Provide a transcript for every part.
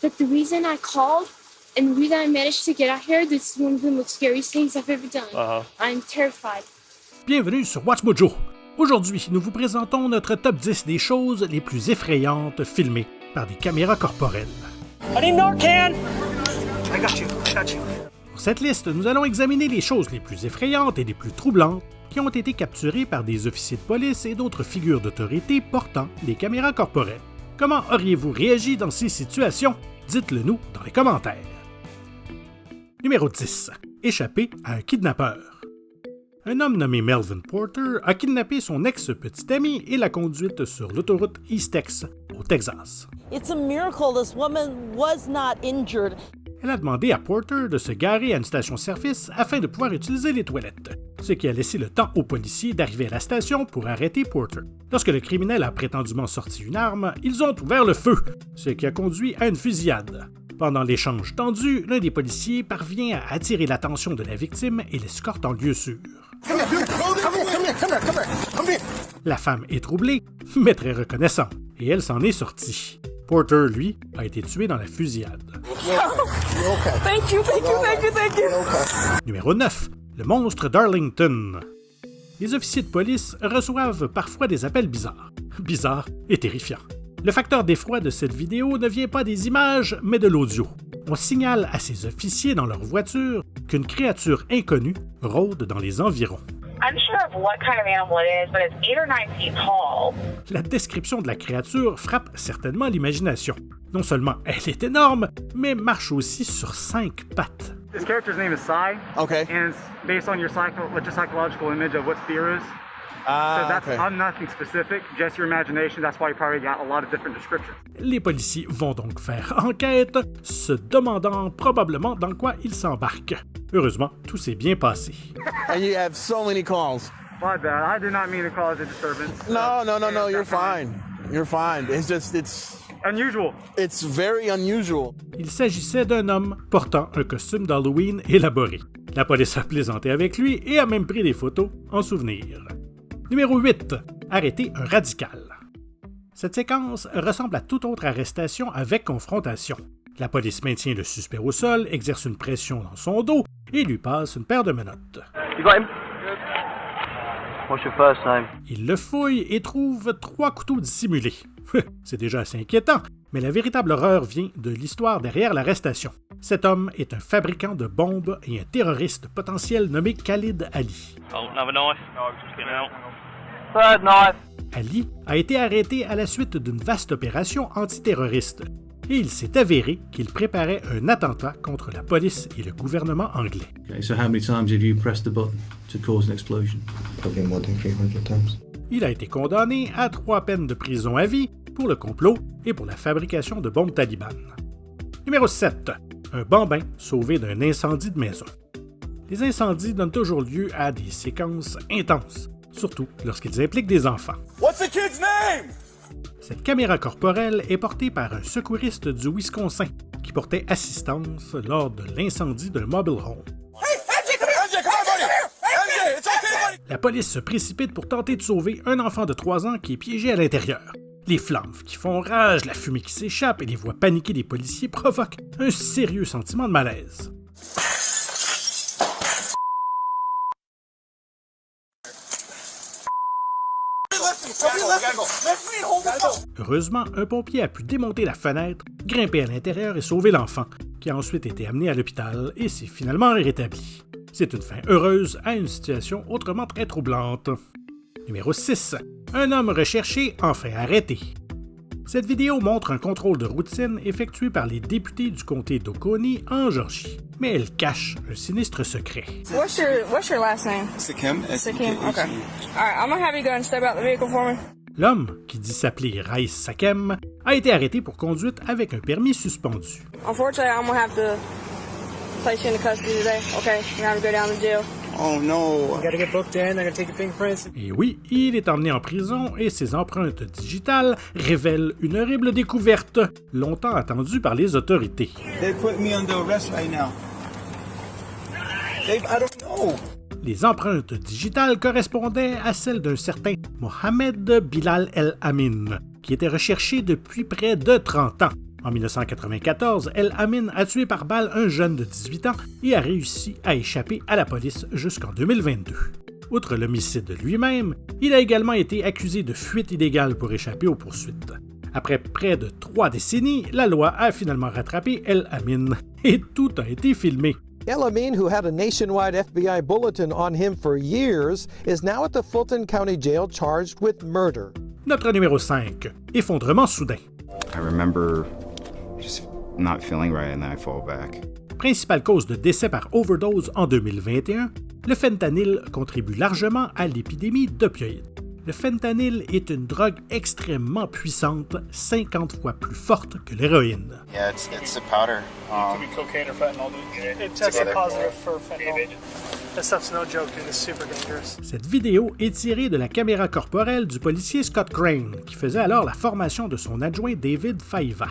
But the reason I called and the reason I managed to get out here, this is one of the most scariest things I've ever done. I'm terrified. Bienvenue sur Watch Mojo. Aujourd'hui, nous vous présentons notre top 10 des choses les plus effrayantes filmées par des caméras corporelles. I need Narcan! I got you. Pour cette liste, nous allons examiner les choses les plus effrayantes et les plus troublantes qui ont été capturées par des officiers de police et d'autres figures d'autorité portant des caméras corporelles. Comment auriez-vous réagi dans ces situations? Dites-le nous dans les commentaires. Numéro 10. Échappé à un kidnappeur. Un homme nommé Melvin Porter a kidnappé son ex-petite amie et l'a conduite sur l'autoroute East Tex, au Texas. It's a miracle this woman was not injured. Elle a demandé à Porter de se garer à une station-service afin de pouvoir utiliser les toilettes, ce qui a laissé le temps aux policiers d'arriver à la station pour arrêter Porter. Lorsque le criminel a prétendument sorti une arme, ils ont ouvert le feu, ce qui a conduit à une fusillade. Pendant l'échange tendu, l'un des policiers parvient à attirer l'attention de la victime et l'escorte en lieu sûr. La femme est troublée, mais très reconnaissante, et elle s'en est sortie. Porter, lui, a été tué dans la fusillade. Thank you. Numéro 9. Le monstre d'Arlington. Les officiers de police reçoivent parfois des appels bizarres. Bizarres et terrifiants. Le facteur d'effroi de cette vidéo ne vient pas des images, mais de l'audio. On signale à ces officiers dans leur voiture qu'une créature inconnue rôde dans les environs. Unsure of what kind of animal it is, but it's 8 or 9 feet tall. La description de la créature frappe certainement l'imagination. Non seulement elle est énorme, mais marche aussi sur 5 pattes. This character's name is Psy. Okay. And it's based on your psychological image of what fear is. So that's nothing specific, just your imagination. That's why you probably got a lot of different descriptions. Les policiers vont donc faire enquête, se demandant probablement dans quoi ils s'embarquent. Heureusement, tout s'est bien passé. And you have so many calls. My bad. I did not mean to cause a disturbance. No. You're fine. You're fine. It's unusual. It's very unusual. Il s'agissait d'un homme portant un costume d'Halloween élaboré. La police a plaisanté avec lui et a même pris des photos en souvenir. Numéro 8. Arrêter un radical. Cette séquence ressemble à toute autre arrestation avec confrontation. La police maintient le suspect au sol, exerce une pression dans son dos et lui passe une paire de menottes. You got him? What's your first name? Il le fouille et trouve 3 couteaux dissimulés. C'est déjà assez inquiétant, mais la véritable horreur vient de l'histoire derrière l'arrestation. Cet homme est un fabricant de bombes et un terroriste potentiel nommé Khalid Ali. Oh, another knife? No, just getting out. Third knife. Ali a été arrêté à la suite d'une vaste opération antiterroriste et il s'est avéré qu'il préparait un attentat contre la police et le gouvernement anglais. Okay, so how many times have you pressed the button to cause an explosion? Probably more than 300 times. Il a été condamné à 3 peines de prison à vie pour le complot et pour la fabrication de bombes talibanes. Numéro 7. Un bambin sauvé d'un incendie de maison. Les incendies donnent toujours lieu à des séquences intenses, surtout lorsqu'ils impliquent des enfants. What's the kid's name? Cette caméra corporelle est portée par un secouriste du Wisconsin qui portait assistance lors de l'incendie d'un mobile home. La police se précipite pour tenter de sauver un enfant de 3 ans qui est piégé à l'intérieur. Les flammes qui font rage, la fumée qui s'échappe et les voix paniquées des policiers provoquent un sérieux sentiment de malaise. Heureusement, un pompier a pu démonter la fenêtre, grimper à l'intérieur et sauver l'enfant, qui a ensuite été amené à l'hôpital et s'est finalement rétabli. C'est une fin heureuse à une situation autrement très troublante. Numéro 6. Un homme recherché, enfin arrêté. Cette vidéo montre un contrôle de routine effectué par les députés du comté d'Oconee en Georgie. Mais elle cache un sinistre secret. What's your last name? Sakim. Sakim, okay. Alright, I'm gonna have you go and step out the vehicle for me. L'homme, qui dit s'appeler Rice Sakem, a été arrêté pour conduite avec un permis suspendu. Unfortunately, I'm gonna have to place you in custody today. Okay, you're gonna have to go down to jail. Oh no. You gotta get booked in, they're gonna take your fingerprints. Et oui, il est emmené en prison et ses empreintes digitales révèlent une horrible découverte, longtemps attendue par les autorités. They put me under arrest right now. I don't know. Les empreintes digitales correspondaient à celles d'un certain Mohamed Bilal El Amin, qui était recherché depuis près de 30 ans. En 1994, El Amin a tué par balle un jeune de 18 ans et a réussi à échapper à la police jusqu'en 2022. Outre l'homicide lui-même, il a également été accusé de fuite illégale pour échapper aux poursuites. Après près de 3 décennies, la loi a finalement rattrapé El Amin et tout a été filmé. El Amin, who had a nationwide FBI bulletin on him for years, is now at the Fulton County Jail charged with murder. Notre numéro 5, effondrement soudain. I remember just not feeling right and then I fall back. Principale cause de décès par overdose en 2021, le fentanyl contribue largement à l'épidémie d'opioïdes. Le fentanyl est une drogue extrêmement puissante, 50 fois plus forte que l'héroïne. Yeah, it's a powder. It could be cocaine or fentanyl. It tested positive for fentanyl. That stuff's no joke, dude. It's super dangerous. Cette vidéo est tirée de la caméra corporelle du policier Scott Crane, qui faisait alors la formation de son adjoint David Faiva.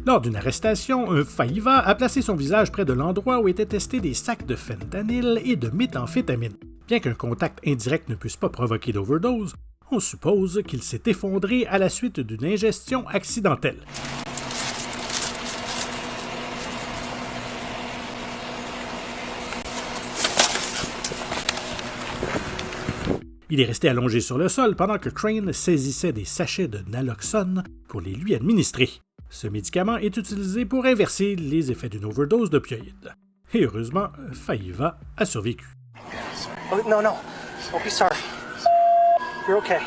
Lors d'une arrestation, un Faiva a placé son visage près de l'endroit où étaient testés des sacs de fentanyl et de méthamphétamine. Bien qu'un contact indirect ne puisse pas provoquer d'overdose, on suppose qu'il s'est effondré à la suite d'une ingestion accidentelle. Il est resté allongé sur le sol pendant que Crane saisissait des sachets de naloxone pour les lui administrer. Ce médicament est utilisé pour inverser les effets d'une overdose d'opioïdes. Et heureusement, Faiva a survécu. Oh, no. Don't be sorry. You're okay.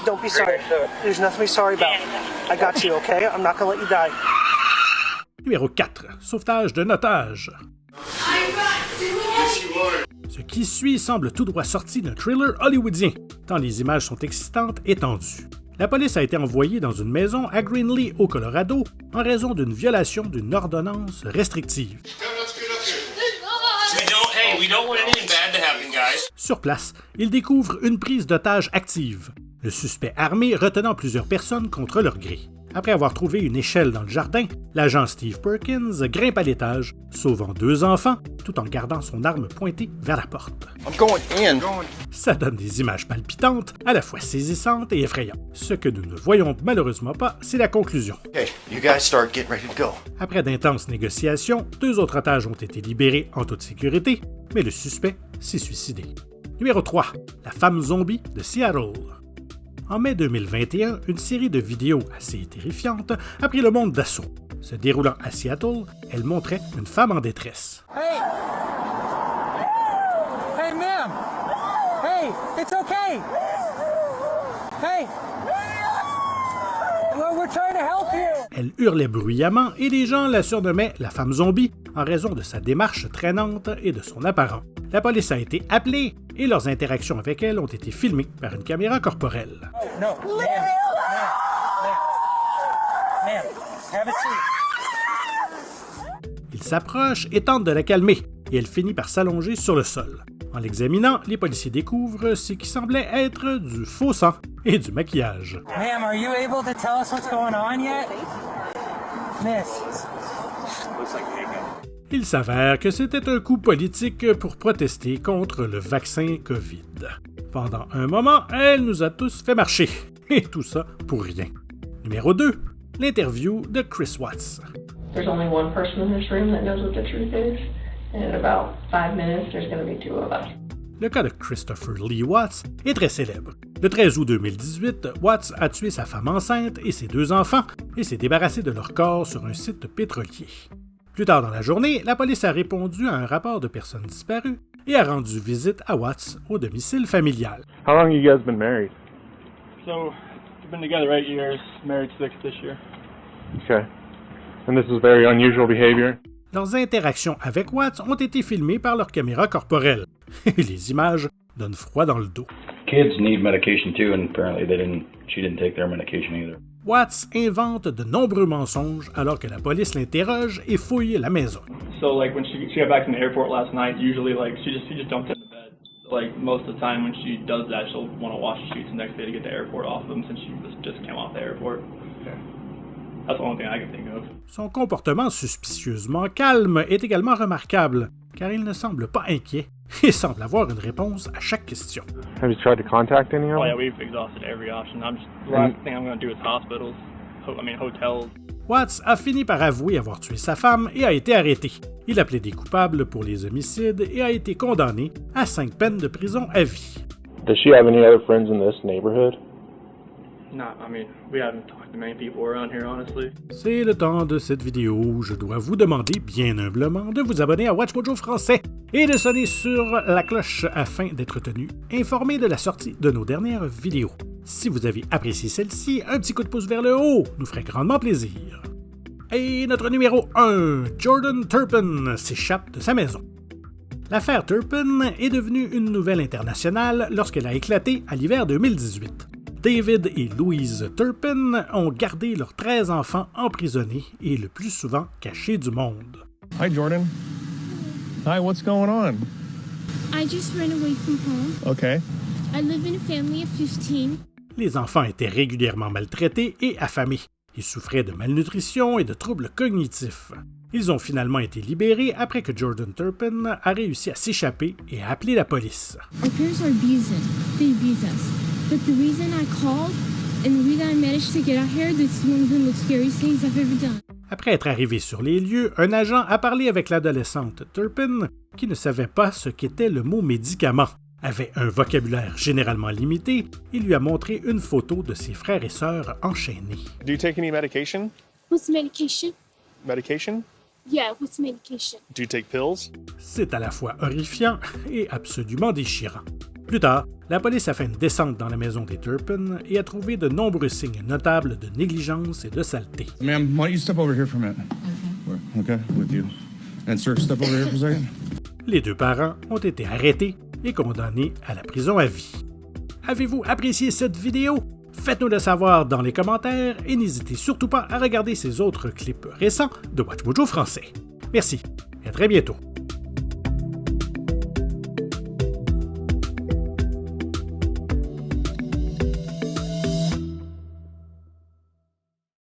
Don't be sorry. There's nothing to be sorry about. I got you, okay? I'm not gonna let you die. Numéro 4. Sauvetage d'un otage. Ce qui suit semble tout droit sorti d'un thriller hollywoodien, tant les images sont excitantes et tendues. La police a été envoyée dans une maison à Greenlee, au Colorado, en raison d'une violation d'une ordonnance restrictive. Sur place, ils découvrent une prise d'otage active, le suspect armé retenant plusieurs personnes contre leur gré. Après avoir trouvé une échelle dans le jardin, l'agent Steve Perkins grimpe à l'étage, sauvant 2 enfants, tout en gardant son arme pointée vers la porte. Ça donne des images palpitantes, à la fois saisissantes et effrayantes. Ce que nous ne voyons malheureusement pas, c'est la conclusion. Après d'intenses négociations, 2 autres otages ont été libérés en toute sécurité, mais le suspect s'est suicidé. Numéro 3. La femme zombie de Seattle. En mai 2021, une série de vidéos assez terrifiantes a pris le monde d'assaut. Se déroulant à Seattle, elle montrait une femme en détresse. Hey! Hey, ma'am! Hey, it's okay! Hey! We're trying to help you! Elle hurlait bruyamment et les gens la surnommaient la femme zombie en raison de sa démarche traînante et de son apparence. La police a été appelée et leurs interactions avec elle ont été filmées par une caméra corporelle. Oh, no, ma'am, have a seat. Il s'approche et tente de la calmer, et elle finit par s'allonger sur le sol. En l'examinant, les policiers découvrent ce qui semblait être du faux sang et du maquillage. Ma'am, are you able to tell us what's going on yet? Miss. Il s'avère que c'était un coup politique pour protester contre le vaccin COVID. Pendant un moment, elle nous a tous fait marcher. Et tout ça pour rien. Numéro 2. L'interview de Chris Watts. There's only one person in this room that knows what the truth is. And in about 5 minutes, there's going to be 2 of us. Le cas de Christopher Lee Watts est très célèbre. Le 13 août 2018, Watts a tué sa femme enceinte et ses 2 enfants et s'est débarrassé de leur corps sur un site pétrolier. Plus tard dans la journée, la police a répondu à un rapport de personnes disparues et a rendu visite à Watts au domicile familial. How long have you guys been married? So, we've been together 8 years, married 6 this year. Okay. And this is very unusual behavior? Leurs interactions avec Watts ont été filmées par leur caméra corporelle. Et les images donnent froid dans le dos. Kids need medication too, and apparently she didn't take their medication either. Watts invente de nombreux mensonges alors que la police l'interroge et fouille la maison. So like when she got back from the airport last night, usually like she just dumped in the bed. Like most of the time when she does that, she'll want to wash the sheets the next day to get the airport off them since she just came off the airport. That's the only thing I can think of. Son comportement suspicieusement calme est également remarquable, car il ne semble pas inquiet et semble avoir une réponse à chaque question. Have you tried to contact anyone? Oh yeah, we've exhausted every option. The last thing I'm going to do is hospitals. Hotels. Watts a fini par avouer avoir tué sa femme et a été arrêté. Il a plaidé coupable pour les homicides et a été condamné à 5 peines de prison à vie. Does she have any other friends in this neighborhood? No, I mean, we haven't talked to many people around here, honestly. C'est le temps de cette vidéo. Je dois vous demander, bien humblement, de vous abonner à WatchMojo Français et de sonner sur la cloche afin d'être tenu informé de la sortie de nos dernières vidéos. Si vous avez apprécié celle-ci, un petit coup de pouce vers le haut nous ferait grandement plaisir. Et notre numéro 1, Jordan Turpin s'échappe de sa maison. L'affaire Turpin est devenue une nouvelle internationale lorsqu'elle a éclaté à l'hiver 2018. David et Louise Turpin ont gardé leurs 13 enfants emprisonnés et le plus souvent cachés du monde. Hi Jordan. Hi, what's going on? I just ran away from home. Okay. I live in a family of 15. Les enfants étaient régulièrement maltraités et affamés. Ils souffraient de malnutrition et de troubles cognitifs. Ils ont finalement été libérés après que Jordan Turpin a réussi à s'échapper et a appelé la police. Our parents are abusing. They abuse us. But the reason I called and the reason I managed to get out here, this is one of the most scariest things I've ever done. Après être arrivé sur les lieux, un agent a parlé avec l'adolescente Turpin, qui ne savait pas ce qu'était le mot médicament, avait un vocabulaire généralement limité et lui a montré une photo de ses frères et sœurs enchaînés. Do you take any medication? What's medication? Medication? Yeah, what's medication? Do you take pills? C'est à la fois horrifiant et absolument déchirant. Plus tard, la police a fait une descente dans la maison des Turpin et a trouvé de nombreux signes notables de négligence et de saleté. Ma'am, why don't you step over here for a minute? Okay, with you. And sir, step over here for a second. Les deux parents ont été arrêtés et condamnés à la prison à vie. Avez-vous apprécié cette vidéo? Faites-nous le savoir dans les commentaires et n'hésitez surtout pas à regarder ces autres clips récents de WatchMojo Français. Merci et à très bientôt.